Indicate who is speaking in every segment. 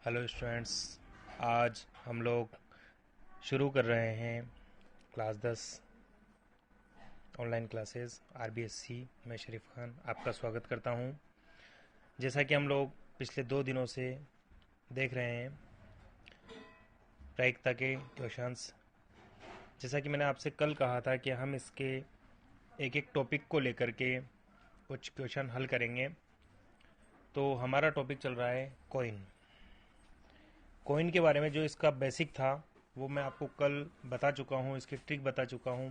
Speaker 1: Hello students. आज हम लोग शुरू कर रहे हैं क्लास 10 ऑनलाइन क्लासेस आरबीएससी में। शरीफ खान आपका स्वागत करता हूं। जैसा कि हम लोग पिछले 2 दिनों से देख रहे हैं प्रायिकता के क्वेश्चंस, जैसा कि मैंने आपसे कल कहा था कि हम इसके एक एक टॉपिक को लेकर के कुछ क्वेश्चन हल करेंगे। तो हमारा टॉपिक चल रहा है कॉइन। कॉइन के बारे में जो इसका बेसिक था वो मैं आपको कल बता चुका हूँ, इसकी ट्रिक बता चुका हूँ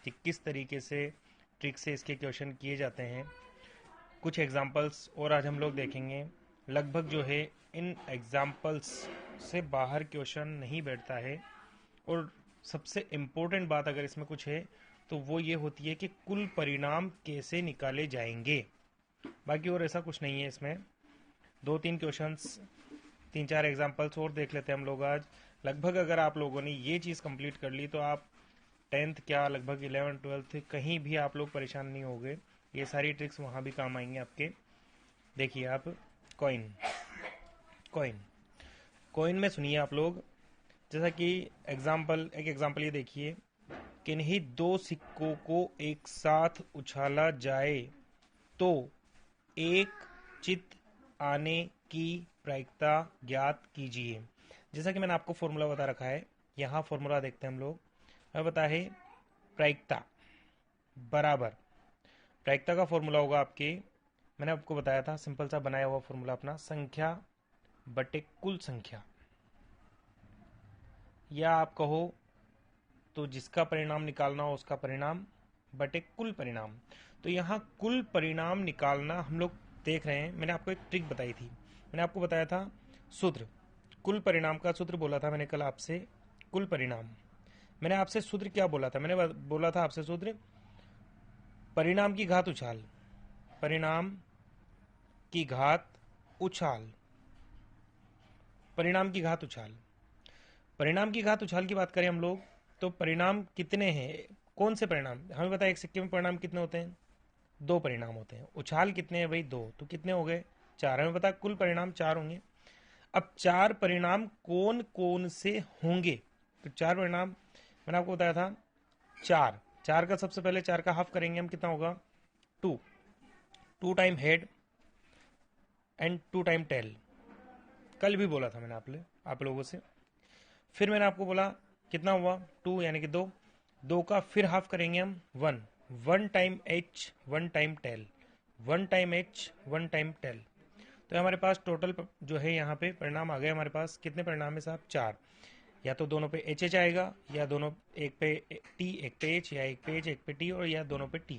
Speaker 1: कि किस तरीके से ट्रिक से इसके क्वेश्चन किए जाते हैं। कुछ एग्जांपल्स और आज हम लोग देखेंगे। लगभग जो है इन एग्जांपल्स से बाहर क्वेश्चन नहीं बैठता है। और सबसे इम्पोर्टेंट बात अगर इसमें कुछ है तो वो ये होती है कि कुल परिणाम कैसे निकाले जाएंगे। बाकी और ऐसा कुछ नहीं है इसमें। 2-3 क्वेश्चंस, 3-4 एग्जाम्पल्स और देख लेते हैं हम लोग आज। लगभग अगर आप लोगों ने ये चीज़ कंप्लीट कर ली तो आप 10th क्या लगभग 11th-12th कहीं भी आप लोग परेशान नहीं होंगे। ये सारी ट्रिक्स वहाँ भी काम आएंगे आपके। देखिए आप, कॉइन कॉइन कॉइन में सुनिए आप लोग। जैसा कि एक एग्जाम्पल ये देखिए, किन्हीं दो सिक्कों को एक साथ उछाला जाए तो एक चित आने की प्रायिकता ज्ञात कीजिए। जैसा कि मैंने आपको फॉर्मूला बता रखा है, यहाँ फॉर्मूला देखते हैं हम लोग। हमें पता है प्रायिकता बराबर, प्रायिकता का फॉर्मूला होगा आपके, मैंने आपको बताया था सिंपल सा बनाया हुआ फॉर्मूला अपना, संख्या बटे कुल संख्या, या आप कहो तो जिसका परिणाम निकालना हो उसका परिणाम बटे कुल परिणाम। तो यहाँ कुल परिणाम निकालना हम लोग देख रहे हैं। मैंने आपको एक ट्रिक बताई थी, मैंने आपको बताया था सूत्र, कुल परिणाम का सूत्र बोला था मैंने कल आपसे। कुल परिणाम मैंने आपसे सूत्र क्या बोला था, मैंने बोला था आपसे सूत्र परिणाम की घात उछाल, परिणाम की घात उछाल, परिणाम की घात उछाल। परिणाम की घात उछाल की बात करें हम लोग तो परिणाम कितने हैं, कौन से परिणाम हमें पता है। एक सिक्के में परिणाम कितने होते हैं, 2 परिणाम होते हैं। उछाल कितने हैं भाई, 2, तो कितने हो गए, 4। हमें पता है कुल परिणाम 4 होंगे। अब 4 परिणाम कौन कौन से होंगे, तो 4 परिणाम मैंने आपको बताया था। 4 4 का सबसे पहले 4 का हाफ करेंगे हम, कितना होगा 2, 2 time head and 2 time tail. कल भी बोला था मैंने आप लोगों से। फिर मैंने आपको बोला कितना हुआ 2 यानी कि 2, 2 का फिर हाफ करेंगे हम 1, 1 time H 1 time tail, 1 time H 1 time tail. तो हमारे पास टोटल जो है यहाँ पे परिणाम आ गए हमारे पास। कितने परिणाम है साहब, 4। या तो दोनों पे एच एच आएगा, या दोनों एक पे टी एक पे एच, या एक पे एच एक पे टी, और या दोनों पे टी।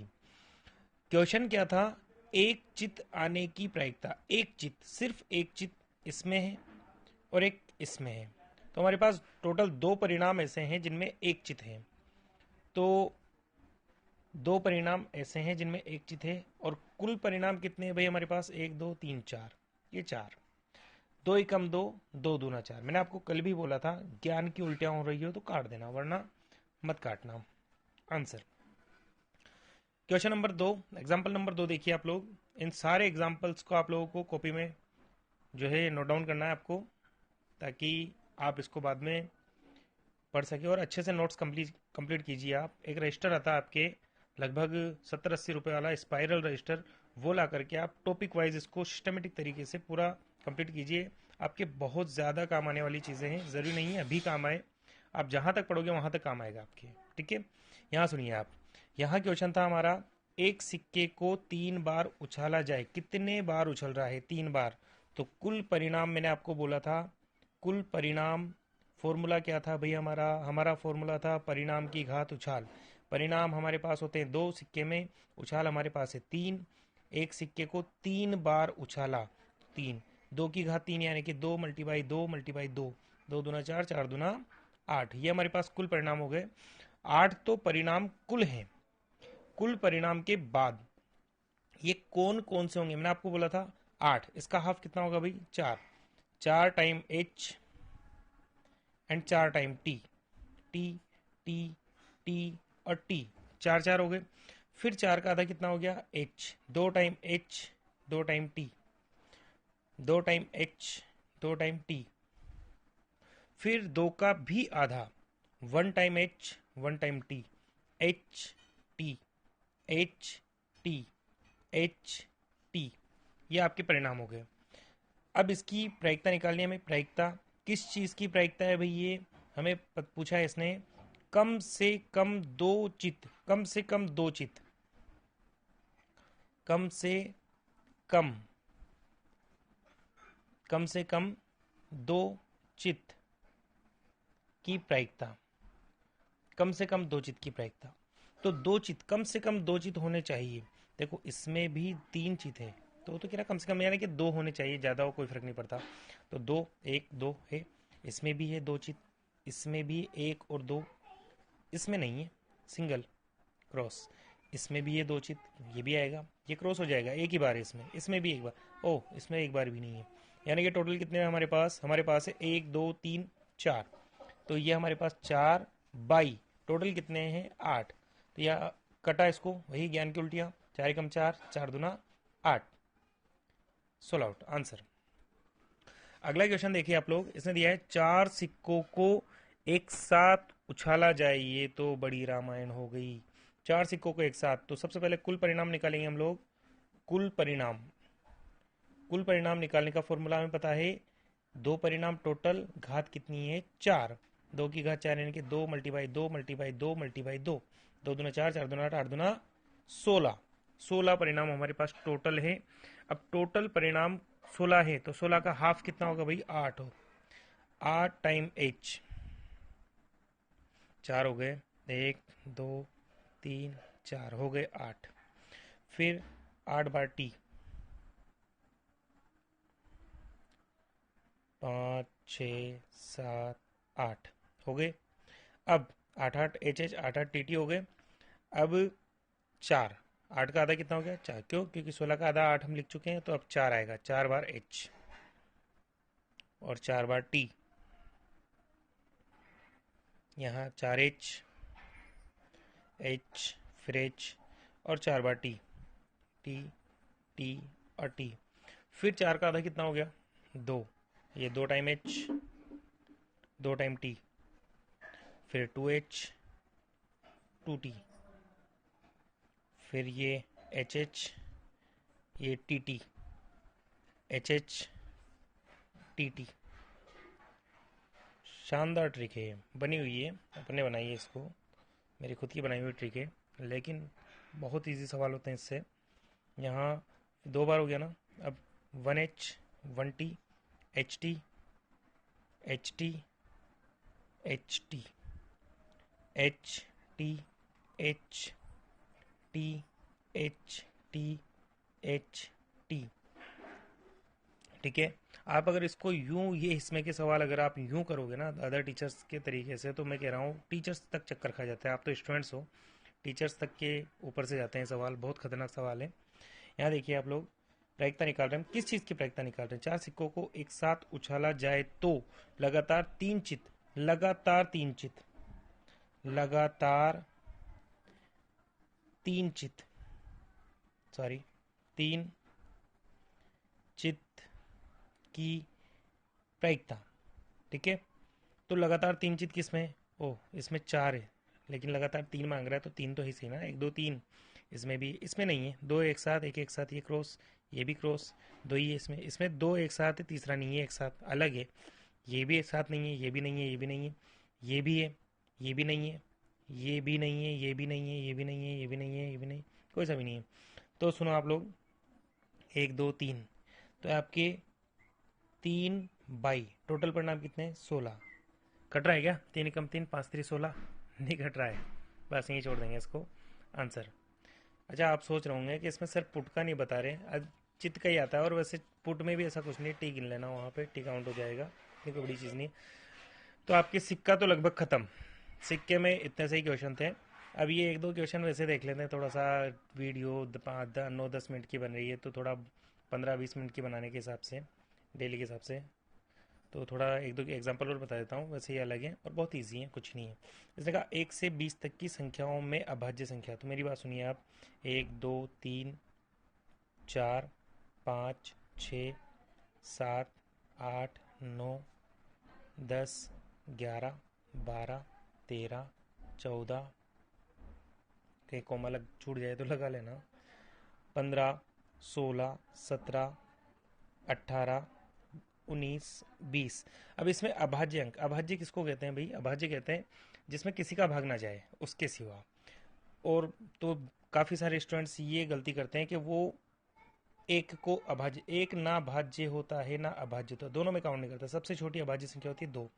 Speaker 1: क्वेश्चन क्या था, एक चित आने की प्रायिकता। एक चित, सिर्फ एक चित इसमें है और एक इसमें है। तो हमारे पास टोटल 2 परिणाम ऐसे हैं जिनमें एक चित है। तो 2 परिणाम ऐसे हैं जिनमें एक चित है। और कुल परिणाम कितने हैं भाई हमारे पास, 1 2 3 4, ये 4। 2 एकम 2, 2 दूना 4। मैंने आपको कल भी बोला था ज्ञान की उल्टियां हो रही हो तो काट देना, वरना मत काटना। Answer question number 2, example number 2 देखिए आप लोग। इन सारे एग्जाम्पल्स को आप लोगों को कॉपी में जो है नोट डाउन करना है आपको, ताकि आप इसको बाद में पढ़ सके और अच्छे से नोट्स कंप्लीट कीजिए। आप एक रजिस्टर आता है आपके लगभग 70-80 रुपए वाला स्पाइरल रजिस्टर, वो ला करके आप टॉपिक वाइज इसको सिस्टमेटिक तरीके से पूरा कंप्लीट कीजिए। आपके बहुत ज़्यादा काम आने वाली चीज़ें हैं, ज़रूरी नहीं है अभी काम आए, आप जहाँ तक पढ़ोगे वहाँ तक काम आएगा आपके। ठीक है, यहाँ सुनिए आप। यहाँ क्वेश्चन था हमारा, एक सिक्के को 3 बार उछाला जाए, कितने बार उछल रहा है, 3 बार। तो कुल परिणाम मैंने आपको बोला था, कुल परिणाम फॉर्मूला क्या था भाई हमारा, हमारा फॉर्मूला था परिणाम की घात उछाल। परिणाम हमारे पास होते हैं 2 सिक्के में, उछाल हमारे पास है 3। एक सिक्के को 3 बार उछाला, 3, 2 की घात 3 यानी कि 2 मल्टीबाई 2 मल्टीबाई 2, 2 दूना 4, 4 दूना 8। ये हमारे पास कुल परिणाम हो गए। 8 तो परिणाम कुल हैं। कुल परिणाम के बाद ये कौन कौन से होंगे, मैंने आपको बोला था 8, इसका हाफ कितना होगा भाई 4, 4 time H and 4 time T, T T T और टी, 4 4 हो गए। फिर 4 का आधा कितना हो गया H, 2 time H 2 time T, 2 time H 2 time T. फिर 2 का भी आधा, 1 time H 1 time T, H T H T H T, ये आपके परिणाम हो गए। अब इसकी प्रायिकता निकालनी है हमें। प्रायिकता किस चीज़ की प्रायिकता है भाई? ये हमें पूछा है इसने। कम से कम दो चित, कम से कम दो चित, कम से कम, कम से कम दो चित की प्रायिकता, कम से कम दो चित की प्रायिकता। तो दो चित, कम से कम दो चित होने चाहिए। देखो इसमें भी 3 चित है, तो कह रहा कम से कम, यानी कि 2 होने चाहिए, ज़्यादा हो कोई फर्क नहीं पड़ता। तो 2 1 2 है, इसमें भी है 2 चित, इसमें भी 1 और 2, इसमें नहीं है, सिंगल क्रॉस। इसमें भी ये 2 चित, ये भी आएगा, ये क्रॉस हो जाएगा एक ही बार है इसमें, इसमें भी एक बार, ओह इसमें एक बार भी नहीं है। यानी कि टोटल कितने हैं हमारे पास? हमारे पास है 1 2 3 4, तो ये हमारे पास 4 बाई टोटल कितने हैं? 8। तो यह कटा इसको, वही ज्ञान की उल्टियाँ, 4 एकम 4, 4 दूना 8, 16 आउट आंसर। अगला क्वेश्चन देखिए आप लोग, इसने दिया है 4 सिक्कों को एक साथ उछाला जाए, ये तो बड़ी रामायण हो गई। 4 सिक्कों को एक साथ, तो सबसे पहले कुल परिणाम निकालेंगे हम लोग। कुल परिणाम, कुल परिणाम निकालने का फॉर्मूला हमें पता है। दो परिणाम टोटल, घात कितनी है? 4, 2 की घात 4, यानी कि 2 मल्टीबाई 2 मल्टीबाई 2 मल्टीबाई 2, 2 दूना 4, 4 दूना 8, 8 दूना 16, 16 परिणाम हमारे पास टोटल है। अब टोटल परिणाम 16 है, तो 16 का हाफ कितना होगा भाई? 8 हो, 8 टाइम एच, 4 हो गए, 1 2 3 4 हो गए 8। फिर 8 बार टी, 5 6 7 8 हो गए। अब 8 8 एच एच, 8 8 टी टी हो गए। अब 4, 8 का आधा कितना हो गया? 4, क्यों? क्योंकि 16 का आधा 8 हम लिख चुके हैं, तो अब 4 आएगा, 4 बार एच और 4 बार टी, यहाँ 4 एच एच, फिर एच और 4 बार टी, टी टी और टी। फिर 4 का आधा कितना हो गया? 2, ये 2 टाइम एच, 2 टाइम टी, फिर 2 एच 2 टी, फिर ये एच एच, ये T T, H H T T. शानदार ट्रिक है, बनी हुई है, अपने बनाई है इसको, मेरी खुद की बनाई हुई ट्रिक है, लेकिन बहुत इजी सवाल होते हैं इससे। यहाँ 2 बार हो गया ना। अब 1 H 1 T, H T H T H T, H T H T H T H T, ठीक है। आप अगर इसको यूं, ये इसमें के सवाल अगर आप यूं करोगे ना अदर टीचर्स के तरीके से, तो मैं कह रहा हूँ टीचर्स तक चक्कर खा जाता है। आप तो स्टूडेंट्स हो, टीचर्स तक के ऊपर से जाते हैं सवाल, बहुत खतरनाक सवाल है। यहाँ देखिए आप लोग, प्रायिकता निकाल रहे हैं, किस चीज़ की प्रायिकता निकाल रहे हैं? 4 सिक्कों को एक साथ उछाला जाए तो लगातार 3 चित, लगातार 3 चित, लगातार 3 चित, सॉरी 3 चित की प्रायिकता, ठीक है। तो लगातार 3 चित किस में है? ओह इसमें 4 है, लेकिन लगातार 3 मांग रहा है, तो 3 तो ही सही ना, 1 2 3। इसमें भी, इसमें नहीं है, 2 एक साथ, एक एक साथ, ये क्रॉस, ये भी क्रॉस, 2 ही है इसमें, इसमें 2 एक साथ है, तीसरा नहीं है एक साथ, अलग है। ये भी एक साथ नहीं है, ये भी नहीं है, ये भी नहीं है, ये भी है, ये भी नहीं है, ये भी नहीं है, ये भी नहीं है, ये भी नहीं है, ये भी नहीं है, ये भी नहीं, कोई सा भी नहीं है। तो सुनो आप लोग, 1 2 3, तो आपके 3 बाई टोटल परिणाम कितने हैं? 16। कट रहा है क्या? 3 एकम 3, 5 3 16, नहीं कट रहा है, बस यहीं छोड़ देंगे इसको आंसर। अच्छा आप सोच रहे होंगे कि इसमें सर पुट का नहीं बता रहे, आज चित्त का ही आता है, और वैसे पुट में भी ऐसा कुछ नहीं, टी गिन लेना वहाँ पे, टी काउंट हो जाएगा, इतनी कोई बड़ी चीज़ नहीं। तो आपके सिक्का तो लगभग ख़त्म, सिक्के में इतने से ही क्वेश्चन थे। अब ये 1 2 क्वेश्चन वैसे देख लेते हैं, थोड़ा सा वीडियो 9 10 मिनट की बन रही है, तो थोड़ा 15 20 मिनट की बनाने के हिसाब से, डेली के हिसाब से, तो थोड़ा 1 2 एग्जांपल और बता देता हूँ, वैसे ये अलग है और बहुत इजी है, कुछ नहीं है। इसने कहा 1 से 20 तक की संख्याओं में अभाज्य संख्या, तो मेरी बात सुनिए आप, 1 2 3 4 5 6 7 8 9 10 11, 12, 13, 14, कहीं कोमा लग छूट जाए तो लगा लेना, 15, 16, 17, 18, 19, 20। अब इसमें अभाज्य अंक, अभाज्य किसको कहते हैं भाई? अभाज्य कहते हैं जिसमें किसी का भाग ना जाए उसके सिवा। और तो काफ़ी सारे स्टूडेंट्स ये गलती करते हैं कि वो एक को अभाज्य, एक ना भाज्य होता है ना अभाज्य होता है, दोनों में काउंट नहीं करता। सबसे छोटी अभाज्य संख्या होती है दो।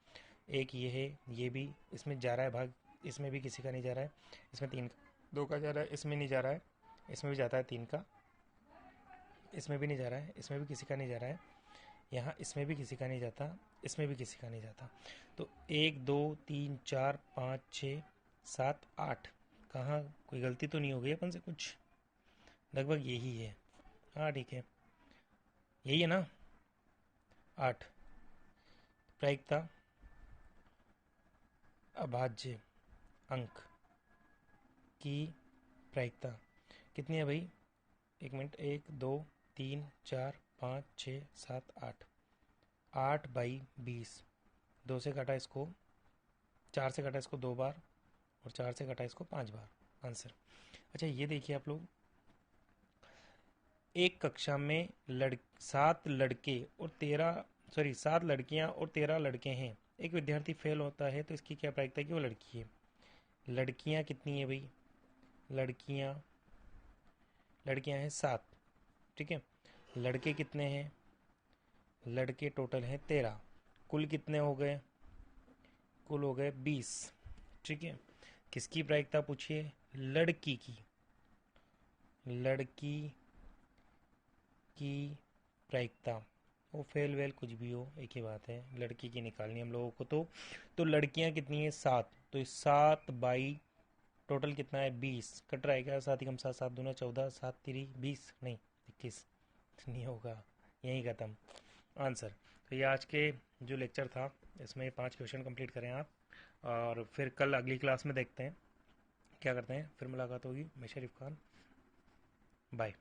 Speaker 1: एक ये है, ये भी इसमें जा रहा है भाग, इसमें भी किसी का नहीं जा रहा है, इसमें तीन का, दो का जा रहा है, इसमें नहीं जा रहा है, इसमें भी जाता है तीन का, इसमें भी नहीं जा रहा है, इसमें भी किसी का नहीं जा रहा है, यहाँ इसमें भी किसी का नहीं जाता, इसमें भी किसी का नहीं जाता। तो एक, दो, तीन, चार, पाँच, छः, सात, आठ, कहाँ कोई गलती तो नहीं हो गई अपन से कुछ? लगभग यही है। हाँ ठीक है, यही है ना, आठ। प्रायिकता अभाज्य अंक की प्रायिकता कितनी है भाई? एक मिनट, एक, दो, तीन, चार, पाँच, छः, सात, आठ, 8/20। दो से काटा इसको, चार से काटा इसको दो बार, और चार से काटा इसको पांच बार, आंसर। अच्छा ये देखिए आप लोग, एक कक्षा में 7 लड़के और 13, सॉरी 7 लड़कियां और 13 लड़के हैं। एक विद्यार्थी फेल होता है तो इसकी क्या प्रायिकता है कि वो लड़की है? लड़कियां कितनी है भाई? लड़कियां, लड़कियां हैं 7, ठीक है। लड़के कितने हैं? लड़के टोटल हैं 13। कुल कितने हो गए? कुल हो गए 20, ठीक है। किसकी प्रायिकता पूछिए? लड़की की। लड़की की प्रायिकता, वो फेल वेल कुछ भी हो एक ही बात है, लड़की की निकालनी हम लोगों को। तो लड़कियां कितनी है? 7। तो 7 बाई टोटल कितना है? 20। कट रहा है क्या? 7 कम 7, 7 दूना 14, 7 3 20, नहीं 21, नहीं होगा, यही खत्म आंसर। तो ये आज के जो लेक्चर था इसमें 5 क्वेश्चन कंप्लीट करें आप, और फिर कल अगली क्लास में देखते हैं क्या करते हैं। फिर मुलाकात होगी। मैं शरीफ खान, बाय।